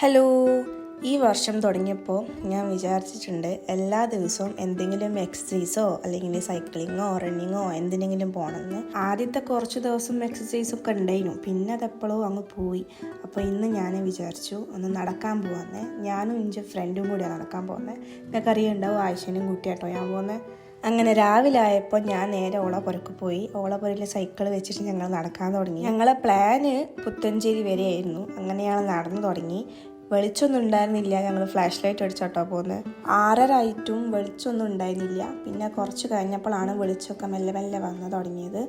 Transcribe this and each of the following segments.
Hello, ഈ വർഷം തുടങ്ങിയപ്പോൾ ഞാൻ വിചാരിച്ചിട്ടുണ്ട് എല്ലാ ദിവസവും എന്തെങ്കിലും എക്സസൈസോ അല്ലെങ്കിൽ സൈക്ലിങ്ങോ റണ്ണിങ്ങോ എന്തിനെങ്കിലും പോകണമെന്ന്. ആദ്യത്തെ കുറച്ച് ദിവസം എക്സസൈസൊക്കെ ഉണ്ടായിരുന്നു, പിന്നെ അതെപ്പോഴോ അങ്ങ് പോയി. അപ്പോൾ ഇന്ന് ഞാൻ വിചാരിച്ചു ഒന്ന് നടക്കാൻ പോകാമെന്ന്. ഞാനും എൻ്റെ ഫ്രണ്ടും കൂടിയാണ് നടക്കാൻ പോകുന്നത്. നിങ്ങൾക്കറിയുണ്ടാവും, ആയിഷനും കൂട്ടിയാട്ടോ ഞാൻ പോകുന്നത്. അങ്ങനെ രാവിലെ ആയപ്പോൾ ഞാൻ നേരെ ഓളപ്പുരക്ക് പോയി. ഓളപ്പുരയിൽ സൈക്കിൾ വെച്ചിട്ട് ഞങ്ങൾ നടക്കാൻ തുടങ്ങി. ഞങ്ങളെ പ്ലാന് പുത്തഞ്ചേരി വരെയായിരുന്നു. അങ്ങനെ ഞങ്ങൾ നടന്നു തുടങ്ങി. വെളിച്ചൊന്നും ഉണ്ടായിരുന്നില്ല. ഞങ്ങൾ ഫ്ലാഷ് ലൈറ്റ് അടിച്ചോട്ടോ പോകുന്നത്. 6:30 വെളിച്ചൊന്നും ഉണ്ടായിരുന്നില്ല. പിന്നെ കുറച്ച് കഴിഞ്ഞപ്പോഴാണ് വെളിച്ചമൊക്കെ മെല്ലെ മെല്ലെ വന്നു തുടങ്ങിയത്.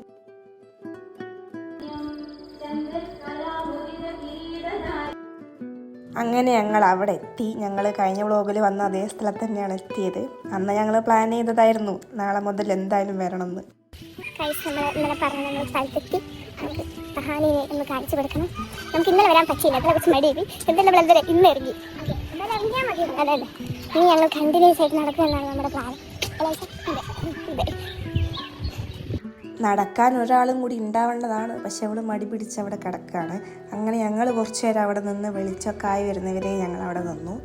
അങ്ങനെ ഞങ്ങൾ അവിടെ എത്തി. ഞങ്ങൾ കഴിഞ്ഞ വ്ളോഗിൽ വന്ന അതേ സ്ഥലത്ത് തന്നെയാണ് എത്തിയത്. അന്ന് ഞങ്ങൾ പ്ലാൻ ചെയ്തതായിരുന്നു നാളെ മുതൽ എന്തായാലും വരണമെന്ന്. സഹാനിയെ ഒന്ന് കാണിച്ചു കൊടുക്കണം. നമുക്ക് ഇന്നലെ വരാൻ പറ്റിയില്ല, അതിനെ കുറിച്ച് മടിയായി. എന്തായാലും നമ്മൾ ഇന്ന് ഇറങ്ങി. ഇറങ്ങിയാൽ മതി. അതെ അതെ, ഇനി ഞങ്ങൾ കണ്ടിന്യൂസ് ആയിട്ട് നടക്കുക എന്നാണ് നമ്മുടെ പ്ലാൻ. നടക്കാൻ ഒരാളും കൂടി ഉണ്ടാവേണ്ടതാണ്, പക്ഷെ അവൾ മടി പിടിച്ച് അവിടെ കിടക്കുകയാണ്. അങ്ങനെ ഞങ്ങൾ കുറച്ച് നേരം അവിടെ നിന്ന് വെളിച്ചമൊക്കെ ആയി വരുന്നവരെ ഞങ്ങൾ അവിടെ നിന്നു.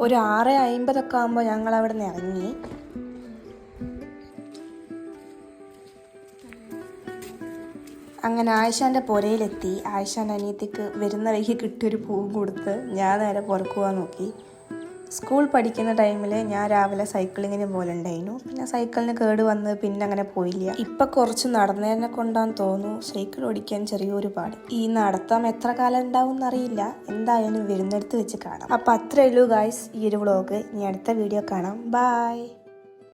ഒരു 6:50 ആകുമ്പോൾ ഞങ്ങൾ അവിടെ നിന്ന് ഇറങ്ങി. അങ്ങനെ ആയിഷാൻ്റെ പുരയിലെത്തി. ആയിഷാൻ്റെ അനിയത്തിക്ക് വരുന്ന വഴിക്ക് കിട്ടിയൊരു പൂവും കൊടുത്ത് ഞാൻ നേരെ പുറക്ക് പോകാൻ നോക്കി. സ്കൂൾ പഠിക്കുന്ന ടൈമിൽ ഞാൻ രാവിലെ സൈക്ലിങ്ങിന് പോലുണ്ടായിരുന്നു. പിന്നെ സൈക്കിളിന് കേട് വന്ന് പിന്നെ അങ്ങനെ പോയില്ല. ഇപ്പം കുറച്ച് നടന്നതിനെ കൊണ്ടാന്ന് തോന്നുന്നു സൈക്കിൾ ഓടിക്കാൻ ചെറിയൊരു പാട്. ഈ നടത്താൻ എത്ര കാലം ഉണ്ടാവും എന്നറിയില്ല. എന്തായാലും വരുന്നിടത്ത് വെച്ച് കാണാം. അപ്പം അത്രയേ ഉള്ളൂ ഗായ്സ് ഈ ഒരു വ്ളോഗ്. ഇനി അടുത്ത വീഡിയോ കാണാം. ബൈ.